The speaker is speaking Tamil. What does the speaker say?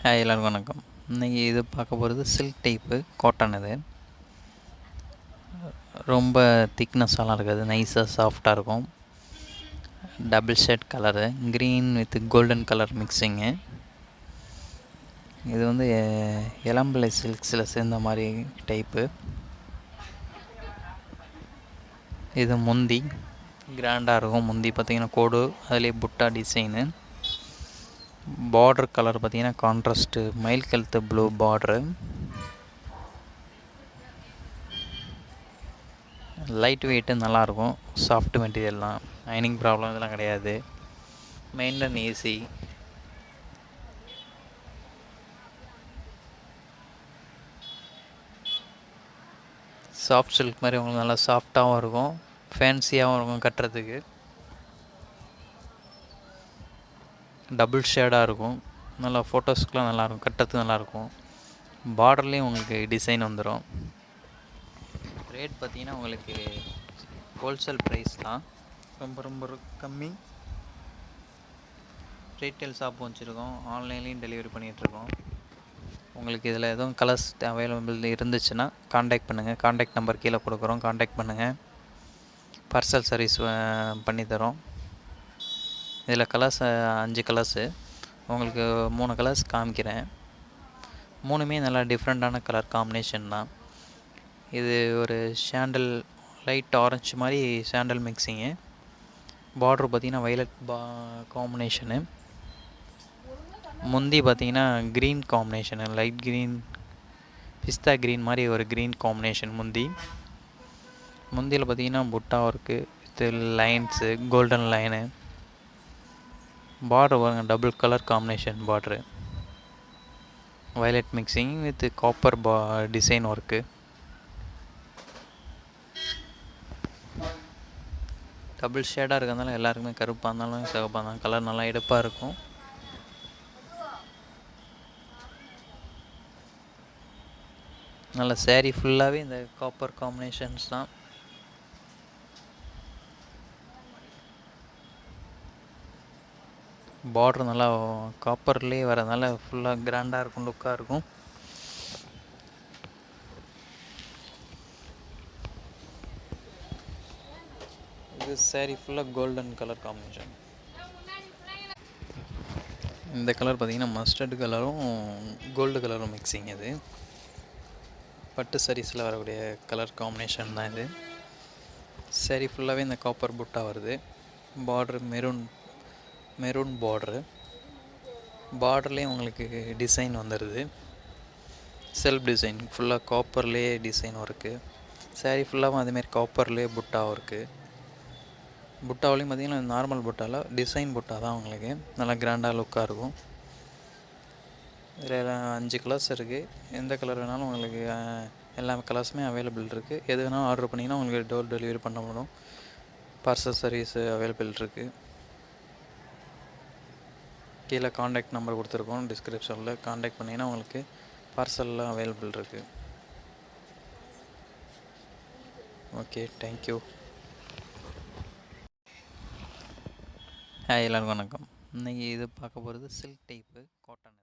ஹாய் எல்லாருக்கும் வணக்கம். இன்றைக்கி இது பார்க்க போகிறது சில்க் டைப்பு காட்டன். இது ரொம்ப திக்னஸ்ஸாலாம் இருக்காது, நைஸாக சாஃப்டாக இருக்கும். Double shade colour, green with golden colour mixing. இது வந்து இளம்பிள்ளை சில்க்ஸில் சேர்ந்த மாதிரி டைப்பு. இது முந்தி கிராண்டாக இருக்கும். முந்தி பார்த்திங்கன்னா கோடு, அதிலே புட்டா டிசைனு. பார்டர் கலர் பார்த்திங்கன்னா கான்ட்ராஸ்ட்டு மயில் கழுத்து ப்ளூ பார்ட்ரு. லைட் வெயிட்டு நல்லாயிருக்கும், சாஃப்ட் மெட்டீரியல்லாம், அயனிங் ப்ராப்ளம் இதெல்லாம் கிடையாது. Maintain easy. சாஃப்ட் சில்க் மாதிரி உங்களுக்கு நல்லா சாஃப்டாகவும் இருக்கும், ஃபேன்சியாகவும் இருக்கும் கட்டுறதுக்கு. டபுள் ஷேடாக இருக்கும், நல்லா ஃபோட்டோஸ்க்குலாம் நல்லாயிருக்கும், கட்டுறதுக்கு நல்லாயிருக்கும். பார்டர்லேயும் உங்களுக்கு டிசைன் வந்துடும். ரேட் பார்த்திங்கன்னா உங்களுக்கு ஹோல்சேல் ப்ரைஸ் தான், ரொம்ப ரொம்ப கம்மி. ரீட்டைல் ஷாப்பும் வச்சுருக்கோம், ஆன்லைன்லேயும் டெலிவரி பண்ணிகிட்ருக்கோம். உங்களுக்கு இதில் எதுவும் கலர்ஸ் அவைலபிள் இருந்துச்சுன்னா காண்டாக்ட் பண்ணுங்கள். காண்டாக்ட் நம்பர் கீழே கொடுக்குறோம், காண்டாக்ட் பண்ணுங்கள். பார்சல் சர்வீஸ் பண்ணித்தரோம். இதில் கலர்ஸ் 5 கலர்ஸு, உங்களுக்கு 3 கலர்ஸ் காமிக்கிறேன். 3மே நல்லா டிஃப்ரெண்ட்டான கலர் காம்பினேஷன் தான். இது ஒரு சாண்டல், லைட் ஆரஞ்சு மாதிரி சாண்டல் மிக்சிங்கு. பார்ட்ரு பார்த்திங்கன்னா வைலட் காம்பினேஷனு. முந்தி பார்த்திங்கன்னா க்ரீன் காம்பினேஷனு, லைட் க்ரீன், பிஸ்தா க்ரீன் மாதிரி ஒரு க்ரீன் காம்பினேஷன் முந்தி. முந்தியில் பார்த்திங்கன்னா புட்டா work with lines, golden line. Border பாருங்க, double colour combination border, violet mixing with copper design work. Double ஷேடாக இருக்கிறதுனால எல்லாருக்குமே கருப்பாக இருந்தாலும் சிவப்பாக இருந்தாலும் கலர் நல்லா எடுப்பாக இருக்கும். நல்ல சேரீ ஃபுல்லாகவே இந்த காப்பர் காம்பினேஷன்ஸ் தான். பார்டர் நல்லா காப்பர்லேயே வரதுனால ஃபுல்லாக கிராண்டாக இருக்கும், லுக்காக இருக்கும். இது சாரீ ஃபுல்லாக கோல்டன் கலர் காம்பினேஷன். இந்த கலர் பார்த்திங்கன்னா மஸ்டர்டு கலரும் கோல்டு கலரும் மிக்சிங். இது பட்டு சாரீஸில் வரக்கூடிய கலர் காம்பினேஷன் தான் இது. சாரீ ஃபுல்லாகவே இந்த காப்பர் புட்டா வருது. Border maroon border. பார்டர்லேயும் உங்களுக்கு டிசைன் வந்துடுது, செல்ஃப் டிசைன், ஃபுல்லாக காப்பர்லேயே டிசைன் ஒர்க்கு. சாரீ ஃபுல்லாகவும் அதேமாரி காப்பர்லேயே புட்டாவும் இருக்குது. புட்டாவிலையும் பார்த்திங்கன்னா நார்மல் புட்டாவில் டிசைன் புட்டா தான் உங்களுக்கு நல்லா கிராண்டாக லுக்காக இருக்கும். இதில் 5 கலர்ஸ் இருக்குது. எந்த கலர் வேணாலும் உங்களுக்கு எல்லா கலர்ஸுமே அவைலபிள் இருக்குது. எது வேணாலும் ஆர்டர் பண்ணிங்கன்னா உங்களுக்கு டோர் டெலிவரி பண்ண முடியும். பார்சல் சர்வீஸு அவைலபிள் இருக்குது. கீழே காண்டாக்ட் நம்பர் கொடுத்துருக்கோம் டிஸ்கிரிப்ஷனில், காண்டாக்ட் பண்ணிங்கன்னா உங்களுக்கு பார்சல்லாம் அவைலபிள் இருக்குது. Okay, thank you. ஹாய் எல்லாருக்கும் வணக்கம். இன்றைக்கி இது பார்க்க போகிறது சில்க் டைப்பு காட்டன்.